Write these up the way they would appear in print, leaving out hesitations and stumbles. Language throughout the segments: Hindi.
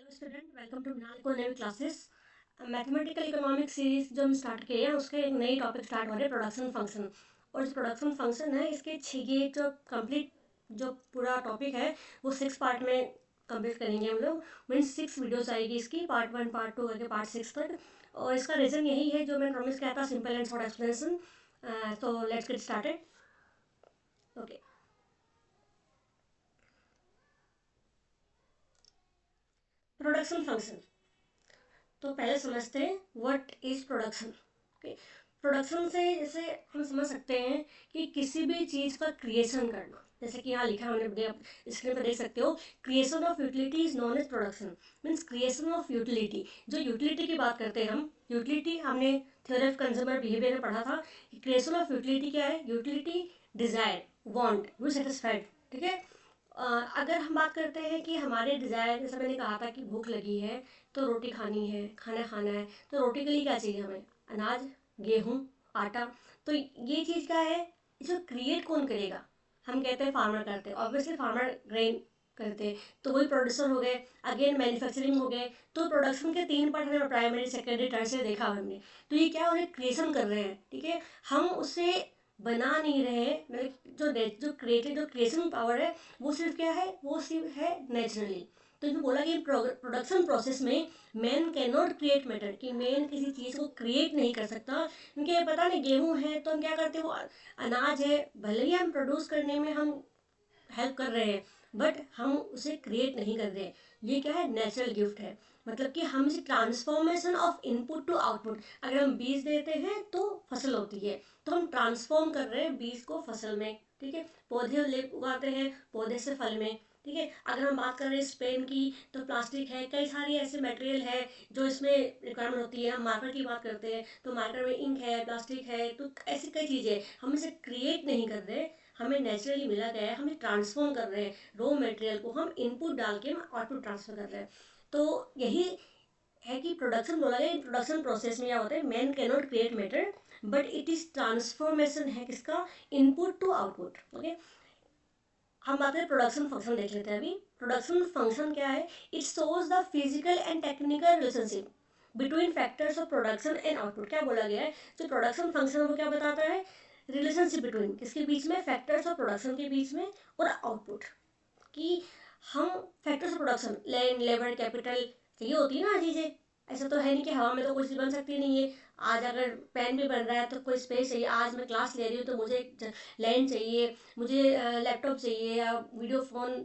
Hello student, welcome to Minal economic classes. Mathematical economic series जो हम स्टार्ट किए हैं उसके एक नई टॉपिक स्टार्ट हो रही है, प्रोडक्शन फंक्शन। और जो प्रोडक्शन फंक्शन है इसके ये जो कंप्लीट जो पूरा टॉपिक है वो 6 पार्ट में कंप्लीट करेंगे हम लोग। मीन्स 6 वीडियोस आएगी इसकी, पार्ट 1 पार्ट 2 करके पार्ट 6 तक। और इसका रीज़न यही है जो मैंने प्रॉमिस किया था, सिंपल एंड शॉर्ट एक्सप्लेनेशन। तो let's get started. Okay, production function. तो पहले समझते हैं what is production. Okay, production से जैसे हम समझ सकते हैं कि किसी भी चीज़ का क्रिएशन करना, जैसे कि यहाँ लिखा हमने स्क्रीन पर देख सकते हो, creation of utility is known as production. Means creation of utility, जो यूटिलिटी की बात करते हैं हम, यूटिलिटी हमने थ्योरी ऑफ कंज्यूमर बिहेवियर में पढ़ा था कि क्रिएशन ऑफ यूटिलिटी क्या है, utility desire want be satisfied. ठीक है, अगर हम बात करते हैं कि हमारे डिज़ायर, जैसा मैंने कहा था कि भूख लगी है तो रोटी खानी है, खाना खाना है, तो रोटी के लिए क्या चाहिए हमें, अनाज, गेहूँ, आटा। तो ये चीज़ क्या है, इसको क्रिएट कौन करेगा, हम कहते हैं फार्मर करते हैं, ऑब्वियसली फार्मर ग्रेन करते हैं, तो वही प्रोड्यूसर हो गए। अगेन मैन्युफैक्चरिंग हो गए। तो प्रोडक्शन के 3 पार्ट हमें प्राइमरी सेकेंडरी टर्शियरी देखा हमने। तो ये क्या, उन्हें क्रिएशन कर रहे हैं। ठीक है, हम उसे बना नहीं रहे हैं, मतलब जो क्रिएटिव जो क्रिएशन पावर है वो सिर्फ क्या है, वो सिर्फ है नेचुरली। तो इसमें बोला कि प्रोडक्शन प्रोसेस में man can not create matter, कि मैन किसी चीज़ को क्रिएट नहीं कर सकता। क्योंकि पता नहीं गेहूँ है तो हम क्या करते हैं, वो अनाज है, भले ही हम प्रोड्यूस करने में हम हेल्प कर रहे हैं बट हम उसे क्रिएट नहीं कर रहे। ये क्या है, नेचुरल गिफ्ट है। मतलब कि हम इसे transformation of input to output, अगर हम बीज देते हैं तो फसल होती है, तो हम ट्रांसफॉर्म कर रहे हैं बीज को फसल में। ठीक है, पौधे उगाते हैं, पौधे से फल में। ठीक है, अगर हम बात कर रहे हैं स्पेन की, तो प्लास्टिक है, कई सारी ऐसे मटेरियल है जो इसमें रिक्वायरमेंट होती है। हम मार्कर की बात करते हैं तो मार्कर में इंक है, प्लास्टिक है, तो ऐसी कई चीज़ें, हम इसे क्रिएट नहीं कर रहे, हमें नेचुरली मिला गया है, हमें ट्रांसफॉर्म कर रहे हैं। रॉ मटेरियल को हम इनपुट डाल के हम आउटपुट ट्रांसफर कर रहे हैं। तो यही है कि प्रोडक्शन बोला गया, प्रोडक्शन प्रोसेस में क्या होता है, man can not create matter but it is transformation है किसका, इनपुट टू आउटपुट। ओके, हम बात करें प्रोडक्शन फंक्शन देख लेते हैं अभी। प्रोडक्शन फंक्शन क्या है, it shows the physical and technical relationship between factors of production and output. क्या बोला गया है, जो प्रोडक्शन फंक्शन वो क्या बताता है, रिलेशनशिप बिटवीन किसके बीच में, फैक्टर्स ऑफ प्रोडक्शन के बीच में और आउटपुट। कि हम factors of production, land, labour, capital, चाहिए होती है ना चीज़ें। ऐसा तो है नहीं कि हवा में तो कोई चीज़ बन सकती नहीं है। आज अगर पेन भी बन रहा है तो कोई स्पेस चाहिए। आज मैं क्लास ले रही हूँ तो मुझे लैंड चाहिए, मुझे लैपटॉप चाहिए, या वीडियो फ़ोन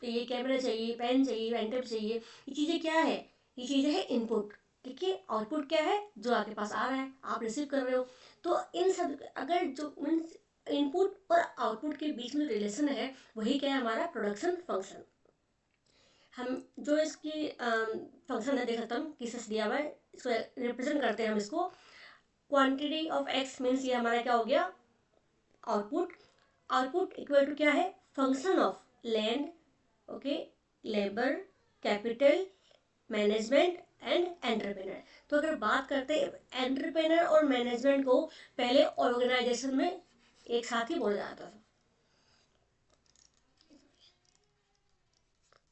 चाहिए, कैमरा चाहिए, पेन चाहिए, पेन टेप चाहिए। ये चीज़ें क्या है, ये चीज़ें है इनपुट। ठीक है, आउटपुट क्या है, जो आपके पास आ रहा है, आप रिसीव कर रहे हो। तो इन सब, अगर जो मीन्स इनपुट और आउटपुट के बीच में रिलेशन है, वही क्या है, हमारा प्रोडक्शन फंक्शन। हम जो इसकी फंक्शन है देख सकते हम किससे दिया हुआ है, इसको रिप्रेजेंट करते हैं हम इसको। क्वांटिटी ऑफ एक्स मीन्स ये हमारा क्या हो गया, आउटपुट। आउटपुट इक्वल टू क्या है, function of land, okay, labour, capital, management and entrepreneur. तो अगर बात करते हैं एंटरप्रेनर और मैनेजमेंट को पहले ऑर्गेनाइजेशन में एक साथ ही बोला जाता था,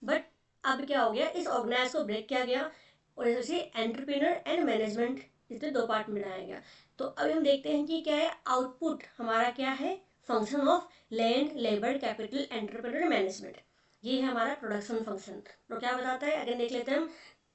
बट अब क्या हो गया, इस ऑर्गेनाइज को ब्रेक किया गया और जैसे एंटरप्रेनर एंड मैनेजमेंट इसमें 2 पार्ट में बनाया गया। तो अभी हम देखते हैं कि क्या है, आउटपुट हमारा क्या है, function of land, labour, capital, entrepreneur, management. ये है हमारा प्रोडक्शन फंक्शन। तो क्या बताता है, अगर देख लेते हैं हम,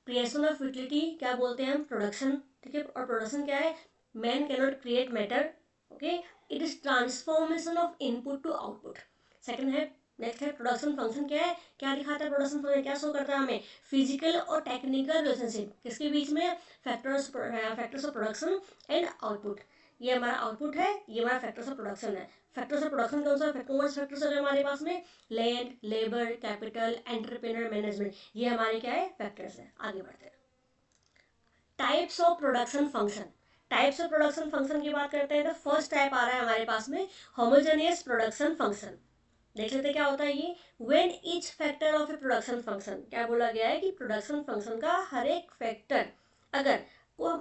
क्रिएशन ऑफ यूटिलिटी क्या बोलते हैं हम, प्रोडक्शन। ठीक है, और प्रोडक्शन क्या है, man can not create matter. Okay, it is transformation of input to output. Second है, नेक्स्ट है प्रोडक्शन फंक्शन क्या है, क्या दिखाता है प्रोडक्शन फंक्शन, क्या शो करता है हमें, फिजिकल और टेक्निकल रिलेशनशिप किसके बीच में, factors of production and output. ये हमारा आउटपुट है, ये हमारा फैक्टर्स ऑफ प्रोडक्शन है। फैक्टर्स ऑफ प्रोडक्शन कौन सा, फैक्टर्स है हमारे पास में, land, labour, capital, entrepreneur, management, ये हमारे क्या है, फैक्टर्स है। आगे बढ़ते हैं, types of production function. Types of production function की बात करते हैं तो फर्स्ट टाइप आ रहा है हमारे पास में, होमोजेनियस प्रोडक्शन फंक्शन। देख लेते क्या होता है ये, when each factor of A production function, क्या बोला गया है कि प्रोडक्शन फंक्शन का हर एक फैक्टर अगर को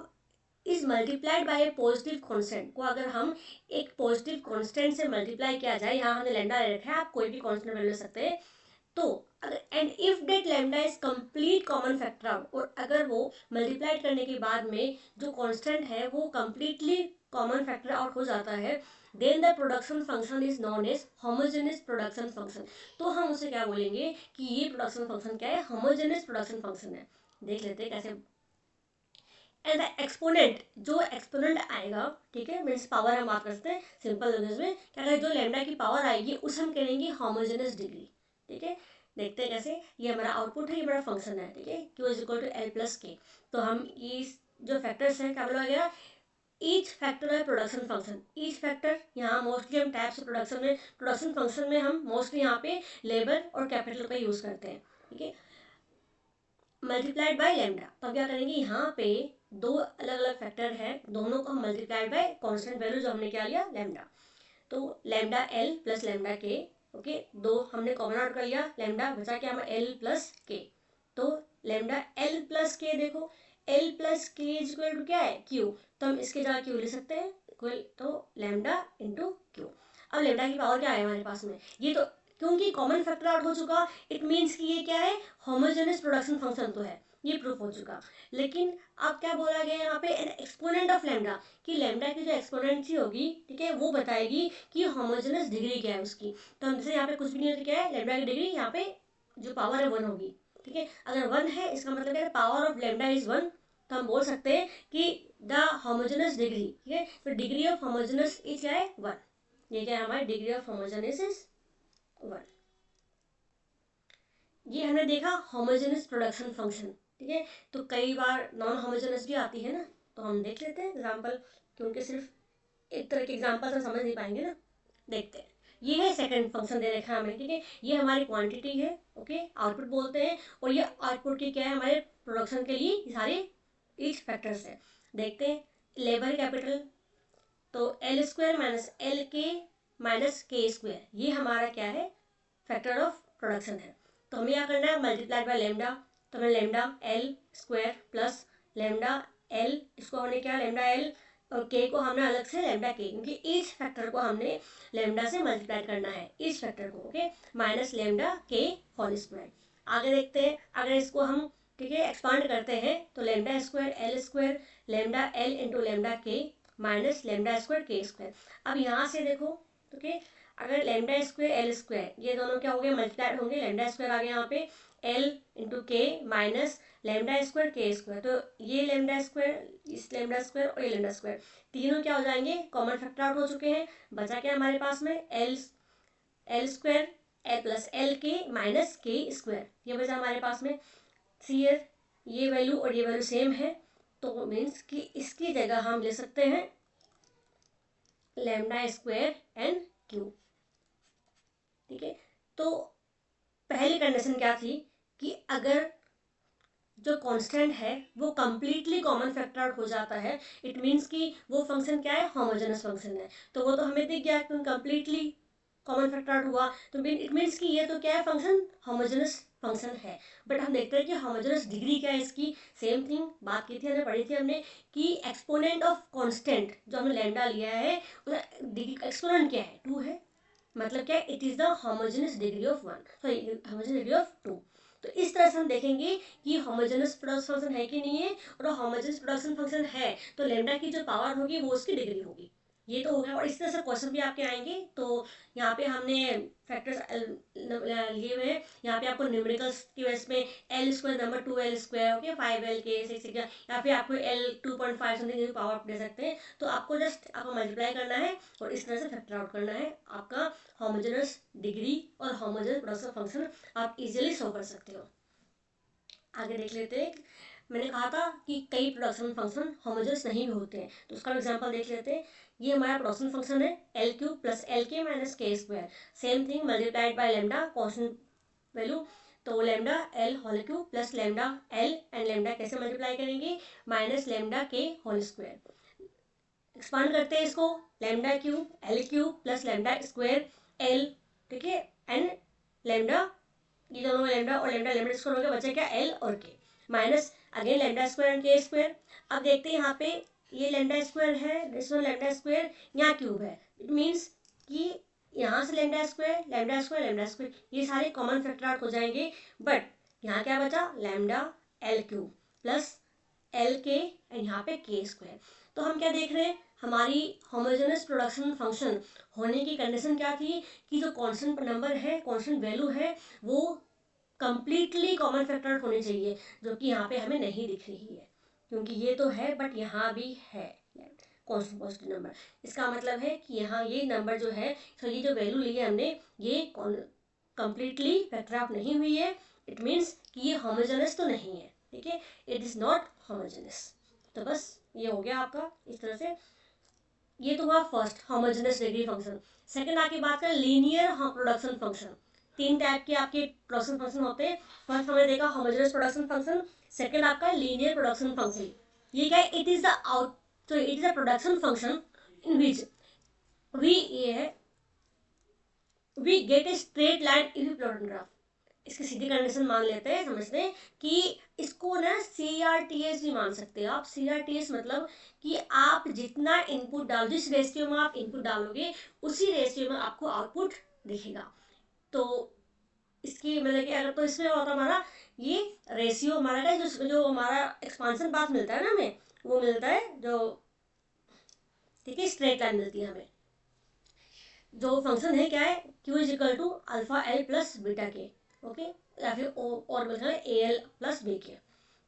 is multiplied by A positive constant, को अगर हम एक पॉजिटिव कांस्टेंट से मल्टीप्लाई किया जाए, यहाँ हमने लैम्डा ले रखा है, आप कोई भी कांस्टेंट ले सकते हैं। तो अगर and if that it lambda is complete common factor out, और अगर वो मल्टीप्लाइड करने के बाद में जो कांस्टेंट है वो कंप्लीटली कॉमन फैक्टर आउट हो जाता है, then the production function is known as homogeneous production function. तो हम उसे क्या बोलेंगे कि ये प्रोडक्शन फंक्शन क्या है, होमोजेनियस प्रोडक्शन फंक्शन है। देख लेते हैं कैसे। एंड द एक्सपोनेंट, जो एक्सपोनेंट आएगा, ठीक है, मीन्स पावर हम बात करते हैं सिंपल लैंग्वेज में, क्या करें, जो लैम्डा की पावर आएगी उसे हम करेंगे होमोजेनियस डिग्री। ठीक है, देखते हैं कैसे। ये हमारा आउटपुट है, ये हमारा फंक्शन है, ठीक है, Q is equal to L plus K. तो हम ये जो फैक्टर्स हैं क्या बोला गया, ईच फैक्टर है प्रोडक्शन फंक्शन। ईच फैक्टर यहाँ मोस्टली हम टाइप्स प्रोडक्शन फंक्शन में हम मोस्टली यहाँ पे लेबर और कैपिटल का यूज करते हैं। ठीक है, मल्टीप्लाइड बाय लैम्डा। तो क्या करेंगे, यहाँ पे दो अलग अलग फैक्टर है, दोनों को हम मल्टीप्लाइड बाय कांस्टेंट वैल्यू जो हमने क्या लिया, लैम्डा। तो लैम्डा एल प्लस लैम्डा के, ओके, दो हमने कॉमन आउट कर लिया, लैम्डा बचा क्या हमारा एल प्लस के। तो लैम्डा एल प्लस के, देखो एल प्लस के इज इक्वल टू क्या है, क्यू। तो हम इसके जगह क्यू ले सकते हैं, इक्वल तो लैम्डा इंटू क्यू। अब लैम्डा की पावर क्या है हमारे पास में, ये तो क्योंकि कॉमन फैक्टर आउट हो चुका, इट मीन्स कि ये क्या है, होमोजेनियस प्रोडक्शन फंक्शन तो है, ये प्रूफ हो चुका। लेकिन अब क्या बोला गया यहाँ पे, एन एक्सपोनेंट ऑफ लैम्डा, कि लैम्डा की जो एक्सपोनेंसी होगी, ठीक है, वो बताएगी कि होमोजेनियस डिग्री क्या है उसकी। तो हम जैसे यहाँ पे कुछ भी नहीं होती, क्या है लैम्डा की डिग्री, यहाँ पे जो पावर है 1 होगी। ठीक है, अगर 1 है इसका मतलब है पावर ऑफ लैम्डा इज 1, तो हम बोल सकते हैं कि द होमोजेनियस डिग्री, ठीक है, तो डिग्री ऑफ होमोजेनियस इज क्या है, 1। ये क्या है हमारी डिग्री ऑफ होमोजेनियस इज 1। ये हमने देखा होमोजेनियस प्रोडक्शन फंक्शन। ठीक है, तो कई बार नॉन होमोजेनियस भी आती है ना, तो हम देख लेते हैं एग्जांपल, क्योंकि सिर्फ एक तरह के एग्जांपल से समझ नहीं पाएंगे ना। देखते हैं, ये है सेकंड फंक्शन दे रखा है हमें, ठीक है, ये हमारी क्वांटिटी है, ओके, आउटपुट बोलते हैं, और ये आउटपुट की क्या है, हमारे प्रोडक्शन के लिए ये सारे ईच फैक्टर्स है। देखते हैं, लेबर कैपिटल, तो L square minus L K minus K square, ये हमारा क्या है, फैक्टर ऑफ प्रोडक्शन है। तो हमें क्या करना है, मल्टीप्लाई बाय लेमडा। तो हमें lambda L square plus lambda L, इसको हमने क्या, लेमडा एल और के को हमने अलग से लेमडा के, क्योंकि ईच फैक्टर को हमने लेमडा से मल्टीप्लाई करना है, ईच फैक्टर को, okay, minus lambda K whole square. आगे देखते हैं, अगर इसको हम, ठीक है, एक्सपांड करते हैं, तो lambda square lambda L into lambda के माइनस लेमडा स्क्वायर के स्क्वायर। अब यहाँ से देखो, ओके, अगर लेमडा स्क्वायर एल स्क्वायर, ये दोनों क्या हो गए, मल्टीप्लाइड होंगे, लेमडा स्क्वायर आ गया यहाँ पे एल इंटू के माइनस लेमडा स्क्वायर के स्क्वायर। तो ये लेमडा स्क्वायर, इस लेमडा स्क्वायर और ये लेमडा स्क्वायर, तीनों क्या हो जाएंगे, कॉमन फैक्टर आउट हो चुके हैं। बचा क्या हमारे पास में, L square L plus L K minus K square, ये बचा हमारे पास में। सीयर ये वैल्यू और ये वैल्यू सेम है, तो मीन्स कि इसकी जगह हम ले सकते हैं लेमडा स्क्वायर एन क्यू। ठीक है, तो पहली कंडीशन क्या थी कि अगर जो कांस्टेंट है वो कंप्लीटली कॉमन फैक्टर आउट हो जाता है, इट मीन्स कि वो फंक्शन क्या है, होमोजेनस फंक्शन है। तो वो तो हमें दिख गया कि कंप्लीटली कॉमन फैक्टर आउट हुआ, तो इट मीन्स कि ये तो क्या है, फंक्शन होमोजेनस फंक्शन है। बट हम देखते हैं कि होमोजेनस डिग्री क्या है इसकी, सेम थिंग बात की थी हमने, पढ़ी थी हमने कि एक्सपोनेंट ऑफ कांस्टेंट जो हमने लैम्डा लिया है, उसका एक्सपोनेंट क्या है, 2 है, मतलब क्या, it is the homogeneous degree of 1, sorry homogeneous degree of 2। तो इस तरह से हम देखेंगे कि होमोजेनस प्रोडक्शन फंक्शन है कि नहीं है, और होमोजेनस प्रोडक्शन फंक्शन है तो लेमडा की जो पावर होगी वो उसकी डिग्री होगी। ये तो हो गया, और इस तरह से क्वेश्चन भी आपके आएंगे। तो यहाँ पे हमने फैक्टर्स लिए हुए हैं, यहाँ पे आपको न्यूमेरिकल्स की वजह में L square number 2l square, okay, 5l के 6 या फिर आपको एल 2.5 समथिंग पावर दे सकते हैं। तो आपको जस्ट आपको मल्टीप्लाई करना है और इस तरह से फैक्टर आउट करना है, आपका होमोजेनस डिग्री और होमोजेनस प्रोडक्शन फंक्शन आप इजीली सॉल्व कर सकते हो। आगे देख लेते हैं, मैंने कहा था कि कई प्रोडक्शन फंक्शन होमोजेनस नहीं भी होते हैं, तो उसका एग्जांपल देख लेते हैं। ये हमारा प्रोडक्शन फंक्शन है L cube plus L K minus K square, same thing multiplied by lambda constant value. तो lambda L whole cube plus lambda L and lambda कैसे मल्टीप्लाई करेंगे, minus lambda K whole square. Expand करते हैं इसको, lambda cube L cube plus lambda square L, ठीक है, एंड लेमडा, ये दोनों लेमडा और लेमडा लेमडा स्क्वायर हो गया, बचा क्या, एल और के minus again lambda square and के स्क्वायर। अब देखते हैं यहाँ पे ये लेमडा स्क्वायर है, दिस वन लेमडा स्क्वायर, यहाँ क्यूब है, इट मीन्स कि यहाँ से lambda square lambda square lambda square ये सारे कॉमन फैक्टर आउट हो जाएंगे। बट यहाँ क्या बचा, lambda L cube plus L के एंड यहाँ पे के स्क्वायर। तो हम क्या देख रहे हैं, हमारी होमोजेनस प्रोडक्शन फंक्शन होने की कंडीशन क्या थी कि जो कांस्टेंट नंबर है, कांस्टेंट वैल्यू है, वो कंप्लीटली कॉमन फैक्टर होने चाहिए, जो कि यहाँ पे हमें नहीं दिख रही है, क्योंकि ये तो है बट यहाँ भी है कांस्टेंट पॉजिटिव नंबर। इसका मतलब है कि यहाँ ये नंबर जो है, तो ये जो वैल्यू ली है हमने, ये कंप्लीटली फैक्टर ऑफ नहीं हुई है। इट मीन्स कि ये होमोजेनस तो नहीं है, ठीक है, इट इज़ नॉट होमोजेनस। तो बस ये हो गया आपका इस तरह से। ये तो हुआ first homogeneous degree function. Second आके बात करें लीनियर प्रोडक्शन फंक्शन। तीन टाइप के आपके प्रोडक्शन फंक्शन होते हैं। फर्स्ट हमने देखा होमोजेनस प्रोडक्शन फंक्शन, सेकंड आपका लीनियर प्रोडक्शन फंक्शन। ये क्या है, it is the production function in which we get a straight line if you plot graph. इसकी सीधी कंडीशन मान लेते हैं, समझते हैं कि इसको ना CRTS भी मान सकते हैं आप। CRTS मतलब कि आप जितना इनपुट डालो, जिस रेशियो में आप इनपुट डालोगे उसी रेशियो में आपको आउटपुट दिखेगा। तो इसकी मतलब कि अगर तो इसमें होता हमारा ये रेशियो हमारा का जो हमारा एक्सपांशन पाथ मिलता है ना हमें, वो मिलता है जो, ठीक है, स्ट्रेट लाइन मिलती है हमें। जो फंक्शन है क्या है, Q is equal to alpha L plus beta K, okay, या फिर और मतलब ए एल प्लस बी के।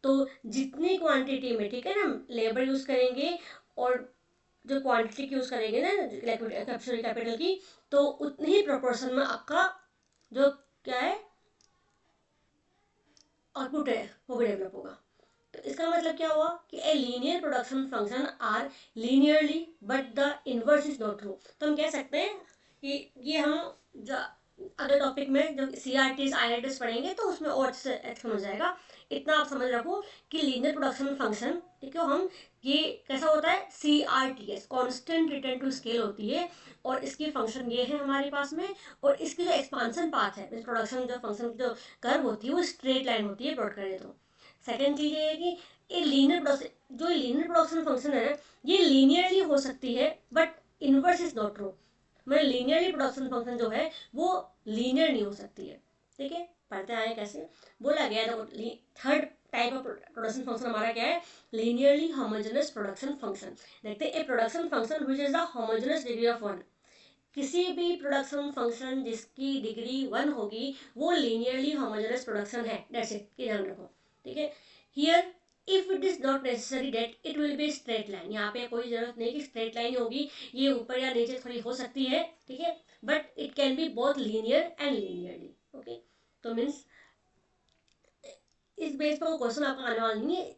तो जितनी क्वांटिटी में, ठीक है ना, लेबर यूज करेंगे और जो क्वांटिटी यूज करेंगे ना कैपिटल की, तो उतनी ही प्रोपोर्शन में आपका जो क्या है आउटपुट है वो भी डेवलप होगा। तो इसका मतलब क्या हुआ कि a linear production function are linearly but the inverse is not true. तो हम कह सकते हैं कि ये हम अगले टॉपिक में जब CRTs IRTs पढ़ेंगे तो उसमें और अच्छे हो जाएगा। इतना आप समझ रखो कि लीनियर प्रोडक्शन फंक्शन, ठीक है, हम ये कैसा होता है, CRTS constant return to scale होती है, और इसकी फंक्शन ये है हमारे पास में, और इसकी जो एक्सपांशन पाथ है, प्रोडक्शन जो फंक्शन की जो कर्व होती है वो स्ट्रेट लाइन होती है प्लॉट करें तो। सेकेंड चीज ये है कि ये लीनियर प्रोडक्शन फंक्शन है, ये लीनियरली हो सकती है but inverse is not true. मतलब लीनियरली प्रोडक्शन फंक्शन जो है वो लीनियर नहीं हो सकती है, ठीक है। पढ़ते आए कैसे बोला गया है। Third type of production function हमारा क्या है, लीनियरली होमोजेनस प्रोडक्शन फंक्शन। देखते हैं a production function which is the homogeneous degree of 1। किसी भी प्रोडक्शन फंक्शन जिसकी डिग्री 1 होगी वो लीनियरली होमोजेनस प्रोडक्शन है। दैट्स इट, ये ध्यान रखो, ठीक है। Here if it is not necessary that it will be straight line. यहाँ पे कोई जरूरत नहीं कि स्ट्रेट लाइन होगी, ये ऊपर या नीचे थोड़ी हो सकती है, ठीक है, but it can be both linear and linearly, okay. तो मीन्स इस बेस पर क्वेश्चन आपका आने वाला नहीं है।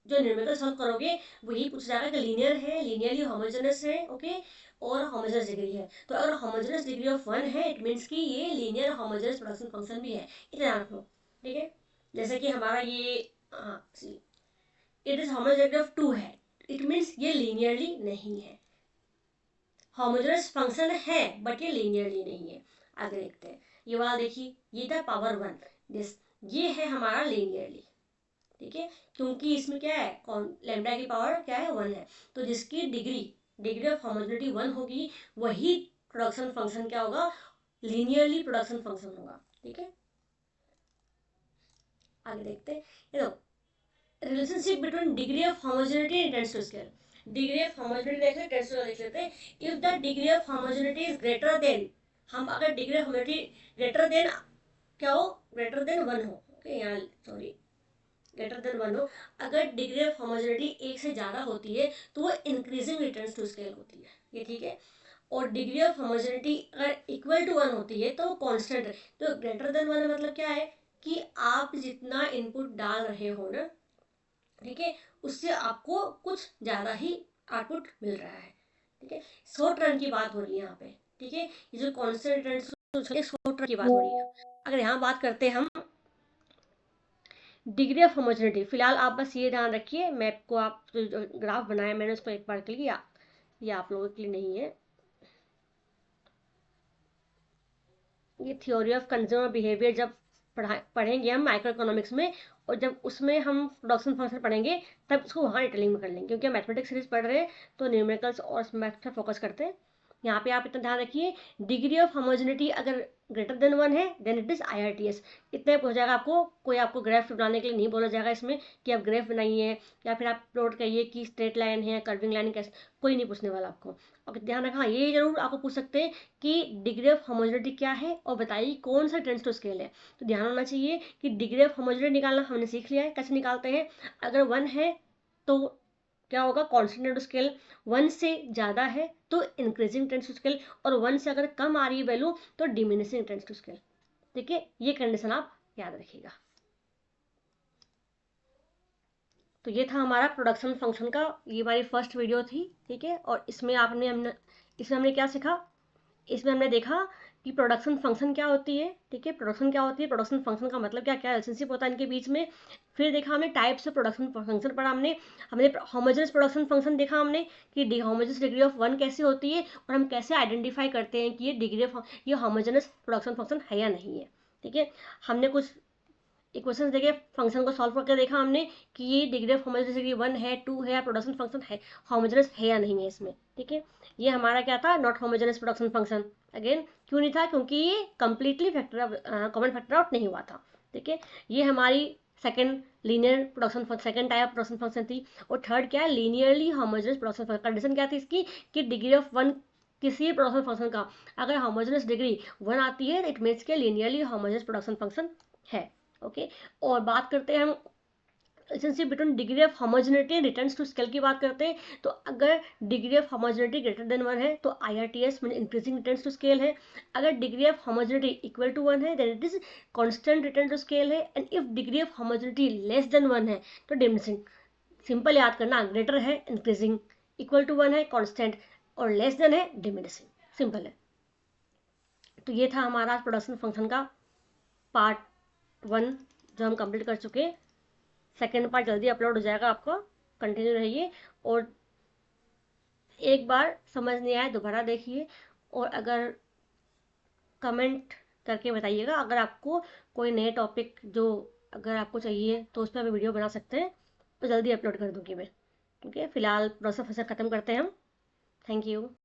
जो न्यूमेरिकल सॉल्व करोगे वो यही पूछा जाएगा कि लीनियर है, लीनियरली होमोजेनस है, ओके, और होमोजेनस डिग्री है। तो अगर होमोजेनस डिग्री ऑफ 1 है इट मीन्स कि ये लीनियर होमोजेनस प्रोडक्शन फंक्शन भी है, इतना रख लो, ठीक है। जैसे कि हमारा ये it is homogeneous degree of 2 है, इट मीन्स ये लीनियरली नहीं है। होमोजेनस फंक्शन है बट ये लीनियरली नहीं है। आगे देखते हैं, ये वाला देखिए, ये था पावर 1, दिस ये है हमारा लीनियरली, ठीक है, क्योंकि इसमें क्या है, लैम्डा की पावर क्या है, 1 है। तो जिसकी डिग्री ऑफ होमोजेनिटी 1 होगी वही प्रोडक्शन फंक्शन क्या होगा, लीनियरली प्रोडक्शन फंक्शन होगा, ठीक है। आगे देखते हैं, ये देखो relationship between degree of homogeneity and tense to scale. Degree of homogeneity देख लेते, टेंस टू देख लेते हैं। If the degree of homogeneity is greater than, हम अगर degree of homogeneity greater than क्या हो, ग्रेटर देन 1 हो, ओके, यहाँ सॉरी ग्रेटर देन 1 हो, अगर डिग्री ऑफ होमोजेनिटी 1 से ज़्यादा होती है तो वो इंक्रीजिंग रिटर्न्स टू स्केल होती है, ये ठीक है। और डिग्री ऑफ होमोजेनिटी अगर इक्वल टू 1 होती है तो कांस्टेंट है। तो ग्रेटर देन 1 मतलब क्या है कि आप जितना इनपुट डाल रहे हो ना, ठीक है, उससे आपको कुछ ज़्यादा ही आउटपुट मिल रहा है, ठीक है। शॉर्ट रन की बात हो रही है यहाँ पे, ठीक है, ये जो कांस्टेंट रिटर्न्स शॉर्ट रन की बात हो रही है। अगर यहाँ बात करते हैं हम डिग्री ऑफ होमोजेनिटी, फिलहाल आप बस ये ध्यान रखिए, मैप को आप जो ग्राफ बनाया मैंने उसको एक बार क्लिक किया, ये आप लोगों के लिए नहीं है, ये थ्योरी ऑफ कंज्यूमर बिहेवियर जब पढ़ेंगे हम माइक्रो इकोनॉमिक्स में, और जब उसमें हम प्रोडक्शन फंक्शन पढ़ेंगे तब उसको वहाँ डिटेलिंग में कर लेंगे, क्योंकि हम मैथमेटिक्स सीरीज पढ़ रहे हैं तो न्यूमेरिकल्स और मैथ पर फोकस करते हैं। यहाँ पे आप इतना ध्यान रखिए, डिग्री ऑफ होमोजेनिटी अगर ग्रेटर देन 1 है देन इट इज IRTS। इतना हो जाएगा आपको, कोई आपको ग्राफ बनाने के लिए नहीं बोला जाएगा इसमें कि आप ग्राफ बनाइए या फिर आप प्लॉट करिए कि स्ट्रेट लाइन है, कर्विंग लाइन कैसे, कोई नहीं पूछने वाला आपको। और ध्यान रखना, ये जरूर आपको पूछ सकते हैं कि डिग्री ऑफ होमोजेनिटी क्या है और बताइए कौन सा टेंस टू स्केल है। तो ध्यान होना चाहिए कि डिग्री ऑफ होमोजेनिटी निकालना हमने सीख लिया है, कैसे निकालते हैं। अगर 1 है तो क्या होगा, कॉन्स्टेंट टू स्केल। 1 से ज़्यादा है तो इंक्रीजिंग टेंस टू स्केल, और 1 से अगर कम आ रही है वैल्यू तो डिमिनिशिंग टेंस टू स्केल। ठीक है, ये कंडीशन आप याद रखिएगा। तो ये था हमारा प्रोडक्शन फंक्शन का, ये हमारी फर्स्ट वीडियो थी। ठीक है, और इसमें हमने क्या सीखा, इसमें हमने देखा कि प्रोडक्शन फंक्शन क्या होती है। ठीक है, प्रोडक्शन क्या होती है, प्रोडक्शन फंक्शन का मतलब क्या क्या रिलेशनशिप होता है इनके बीच में। फिर देखा हमने टाइप्स ऑफ प्रोडक्शन फंक्शन पढ़ा हमने होमोजेनस प्रोडक्शन फंक्शन देखा हमने कि होमोजेनस डिग्री ऑफ 1 कैसे होती है और हम कैसे आइडेंटिफाई करते हैं कि ये डिग्री ऑफ ये होमोजेनस प्रोडक्शन फंक्शन है या नहीं है। ठीक है, हमने कुछ इक्वेशंस देखे, फंक्शन को सॉल्व करके देखा हमने कि ये डिग्री ऑफ होमोजेनस डिग्री 1 है, 2 है, या प्रोडक्शन फंक्शन है होमोजेनस है या नहीं है इसमें। ठीक है, ये हमारा क्या था, not homogeneous production function. Again क्यों नहीं था, क्योंकि ये कंप्लीटली कॉमन फैक्टर आउट नहीं हुआ था। ठीक है, ये हमारी second linear production second type production function थी। और थर्ड क्या है, linearly homogeneous production function. Condition क्या थी इसकी कि डिग्री ऑफ 1 किसी प्रोडक्शन फंक्शन का अगर होमोजेनस डिग्री 1 आती है, इट मीन्स के लीनियरली होमोजेनस प्रोडक्शन फंक्शन है। ओके, और बात करते हैं हम relationship between degree of homogeneity and returns to scale की बात करते हैं। तो अगर degree of homogeneity greater than 1 है तो IRTS mean increasing returns to scale है। अगर degree of homogeneity equal to 1 है then it is constant return to scale है। And if degree of homogeneity less than 1 है तो डिमिनिशिंग। सिंपल याद करना, ग्रेटर है इंक्रीजिंग, इक्वल टू 1 है कांस्टेंट, और लेस देन है डिमिनिशिंग। सिंपल है। तो ये था हमारा प्रोडक्शन फंक्शन का पार्ट 1 जो हम कंप्लीट कर चुके हैं। सेकेंड पार्ट जल्दी अपलोड हो जाएगा आपका, कंटिन्यू रहिए। और एक बार समझ नहीं आया दोबारा देखिए, और अगर कमेंट करके बताइएगा अगर आपको कोई नए टॉपिक जो अगर आपको चाहिए तो उस पर हम वीडियो बना सकते हैं, तो जल्दी अपलोड कर दूँगी मैं। ठीक है, फिलहाल प्रोसेस ख़त्म करते हैं हम। Thank you.